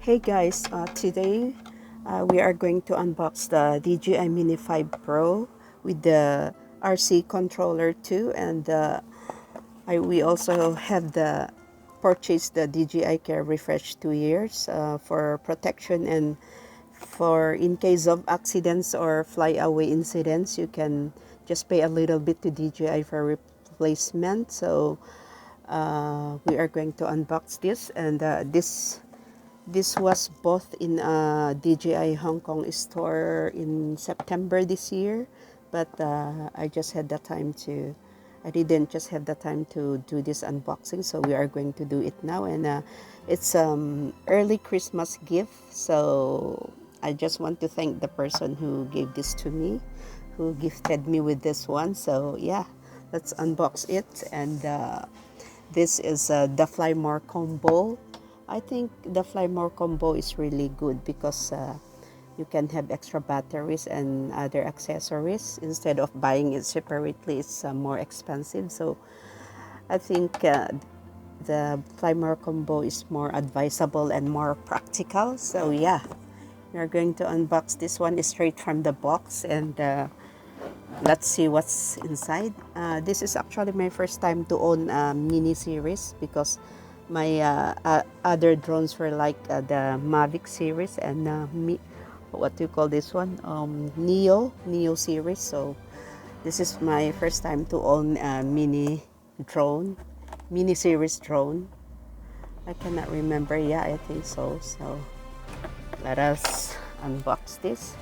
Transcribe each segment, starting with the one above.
Hey guys, today we are going to unbox the DJI Mini 5 Pro with the RC controller too, and we also have the purchased the DJI Care Refresh 2 years for protection, and for in case of accidents or flyaway incidents, you can just pay a little bit to DJI for replacement. So we are going to unbox this, and this was both in a DJI Hong Kong store in September this year, but I didn't just have the time to do this unboxing, so we are going to do it now. And it's early Christmas gift, so I just want to thank the person who gave this to me, who gifted me with this one. So yeah, let's unbox it. And this is the Fly More combo. I think the Fly More combo is really good because you can have extra batteries and other accessories instead of buying it separately. It's more expensive, so I think the Fly More combo is more advisable and more practical. So yeah, we are going to unbox this one straight from the box, and let's see what's inside. This is actually my first time to own a mini series, because my other drones were like the Mavic series and what do you call this one, Neo series. So this is my first time to own a mini series drone. I cannot remember. Yeah, I think so. So let us unbox this.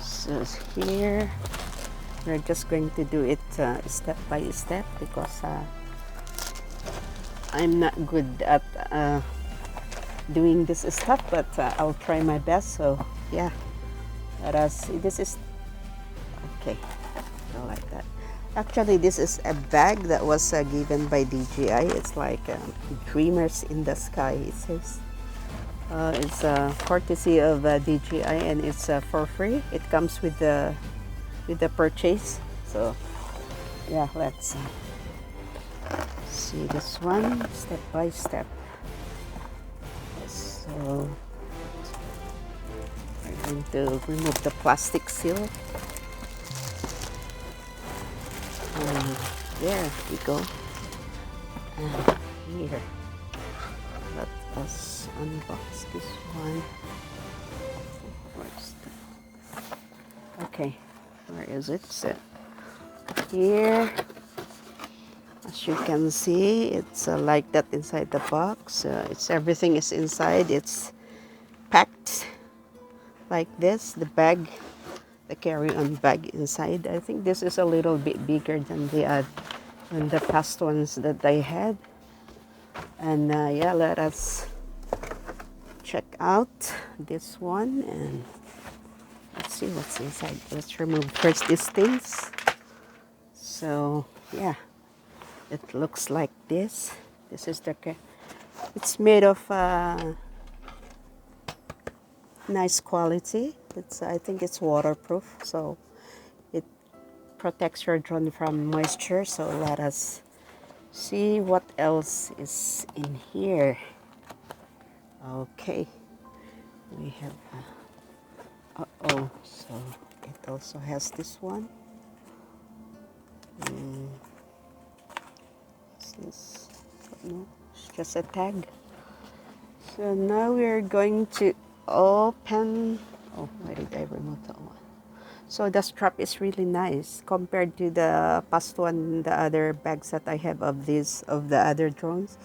So here we're just going to do it step by step, because I'm not good at doing this stuff, but I'll try my best. So yeah, let us see. This is okay. I like that. Actually, this is a bag that was given by DJI. It's like Dreamers in the Sky, it says. It's courtesy of DJI, and it's for free. It comes with the purchase. So yeah, let's see this one step by step. So we're going to remove the plastic seal. And there we go. And here, let us unbox this one first. Okay, where is it? So here, as you can see, it's like that inside the box. Everything is inside. It's packed like this. The bag, the carry-on bag inside. I think this is a little bit bigger than the past ones that I had. And yeah, let us check out this one, and let's see what's inside. Let's remove first these things. So yeah, it looks like this. This is it's made of nice quality. I think it's waterproof, so it protects your drone from moisture. So let us see what else is in here. Okay, we have so it also has this one. This, no, it's just a tag. So now we're going to open. Oh, why did I remove that one? So the strap is really nice compared to the past one, the other bags that I have of the other drones.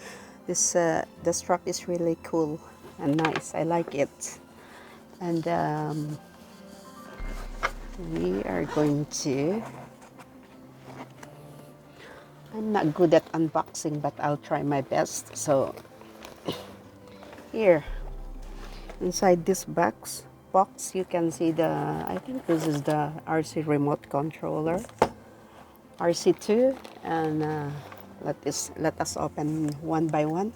This the strap is really cool and nice. I like it. And we are going to. I'm not good at unboxing, but I'll try my best. So here, inside this box, you can see I think this is the RC remote controller, RC2, and let us open one by one.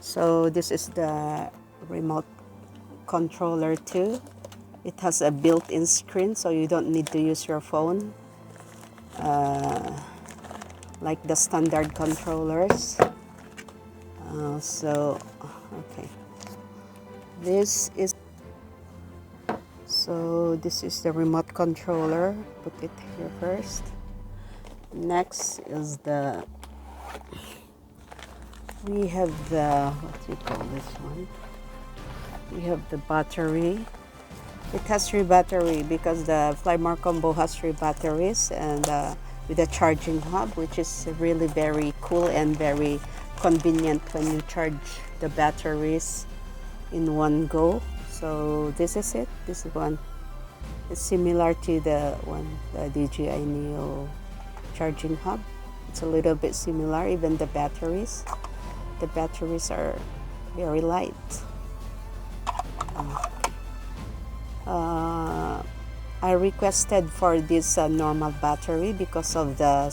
So this is the remote controller too. It has a built-in screen, so you don't need to use your phone like the standard controllers. Okay, this is this is the remote controller. Put it here first. Next is we have the, what do you call this one? We have the battery. It has 3 battery because the Flymore combo has 3 batteries, and with a charging hub, which is really very cool and very convenient when you charge the batteries in one go. So this is it. This one is similar to the DJI Neo charging hub. It's a little bit similar. Even the batteries are very light. I requested for this normal battery because of the,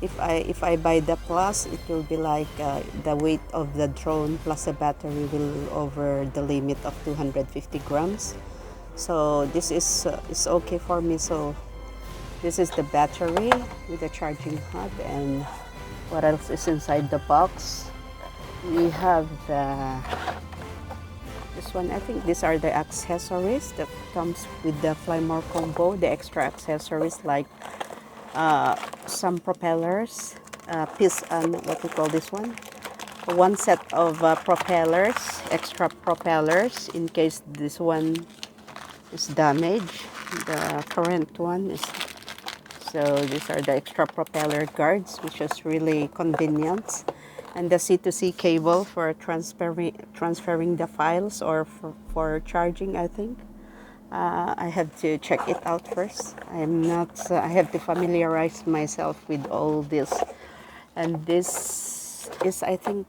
if I buy the plus, it will be like the weight of the drone plus the battery will over the limit of 250 grams. So this is okay for me. So this is the battery with the charging hub. And what else is inside the box? We have this one. I think these are the accessories that comes with the Flymore combo, the extra accessories like some propellers, what we call this one set of propellers, extra propellers in case this one is damaged. The current one is, so these are the extra propeller guards, which is really convenient. And the C2C cable for transferring the files or for charging, I think. I have to check it out first. I have to familiarize myself with all this. And this is, I think,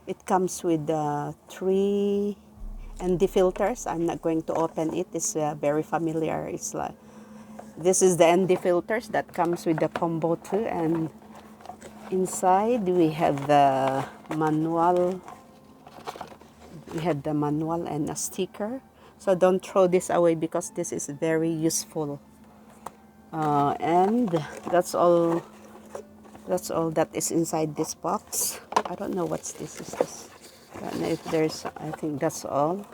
it comes with 3 ND filters. I'm not going to open it. It's very familiar. It's like, this is the ND filters that comes with the combo too. And inside we have the manual. We have the manual and a sticker. So don't throw this away because this is very useful. And that's all that is inside this box. I don't know what's this. Is this? I don't know if there's. I think that's all.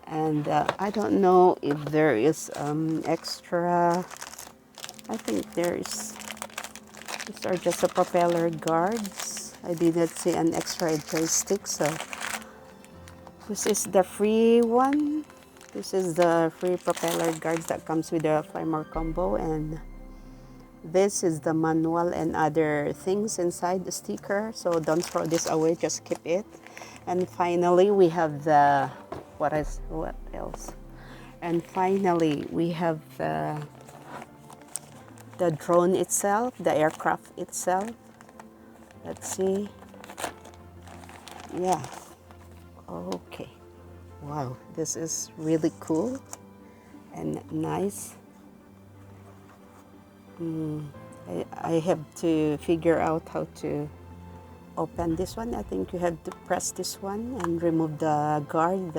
And I don't know if there is extra. I think there is. These are just the propeller guards. I didn't see an extra joystick, so this is the free one. This is the free propeller guards that comes with the Flymore combo, and this is the manual and other things inside the sticker. So don't throw this away, just keep it. And finally, we have the what else? And finally, we have the drone itself, the aircraft itself. Let's see. Yeah. Okay. Wow, this is really cool and nice. I have to figure out how to open this one. I think you have to press this one and remove the guard,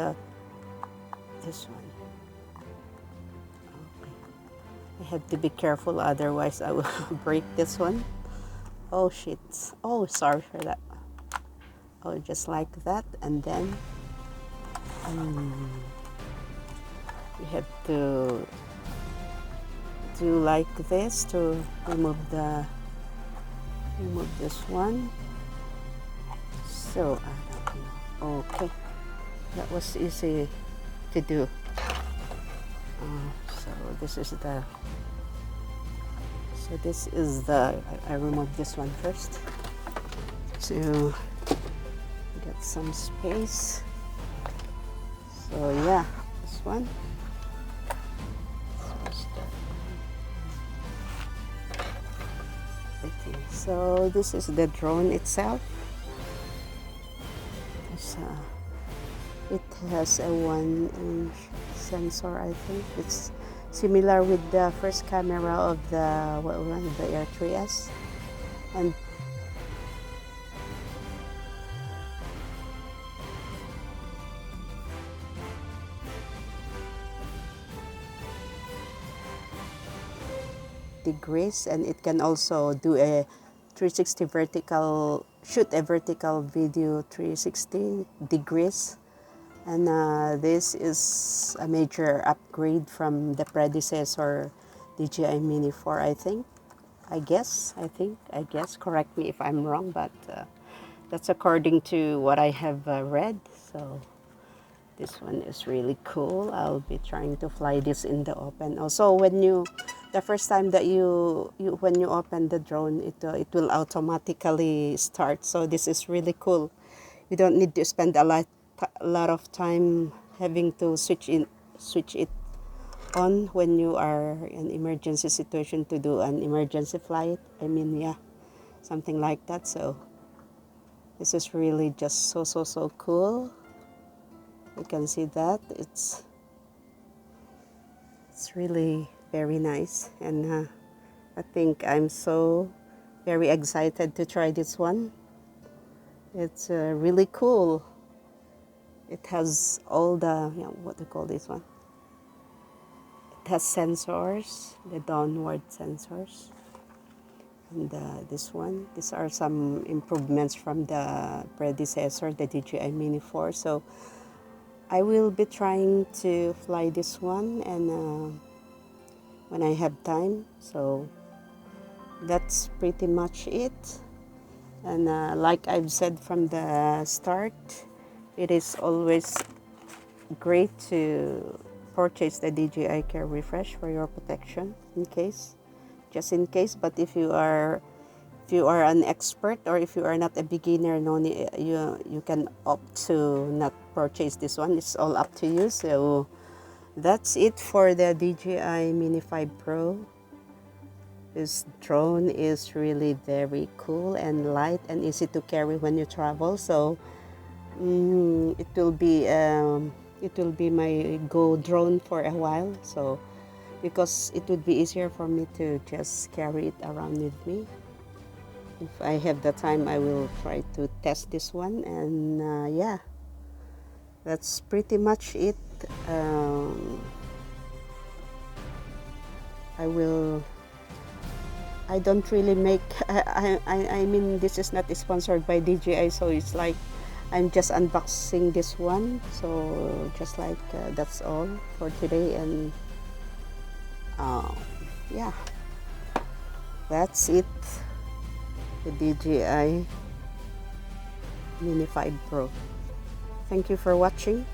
this one. I have to be careful, otherwise I will break this one. Oh shit. Oh, sorry for that. Oh, just like that. And then we have to do like this to remove this one. So I don't know. Okay, that was easy to do. So this is the I removed this one first to get some space. So yeah, this one. So this is the drone itself. It has a 1-inch sensor. I think it's similar with the first camera of the Air 3S, and degrees, and it can also do a 360 vertical, shoot a vertical video 360 degrees. And this is a major upgrade from the predecessor DJI Mini 4, I think. I guess. Correct me if I'm wrong, but that's according to what I have read. So this one is really cool. I'll be trying to fly this in the open. Also, the first time that when you open the drone, it will automatically start. So this is really cool. You don't need to spend a lot of time having to switch it on when you are in emergency situation to do an emergency flight. I mean, yeah, something like that. So this is really just so cool. You can see that it's really very nice, and I think I'm so very excited to try this one. It's really cool. It has all the, what do you call this one? It has sensors, the downward sensors. And this one, these are some improvements from the predecessor, the DJI Mini 4. So I will be trying to fly this one, and when I have time. So that's pretty much it. And like I've said from the start, it is always great to purchase the DJI Care Refresh for your protection just in case. But if you are an expert, or if you are not a beginner, you can opt to not purchase this one. It's all up to you. So that's it for the DJI Mini 5 Pro. This drone is really very cool and light and easy to carry when you travel. So it will be my go drone for a while. So because it would be easier for me to just carry it around with me. If I have the time, I will try to test this one. And yeah, that's pretty much it. I don't really make, I mean, this is not sponsored by DJI, so it's like I'm just unboxing this one. So just like that's all for today. And yeah, that's it, the DJI Mini 5 Pro. Thank you for watching.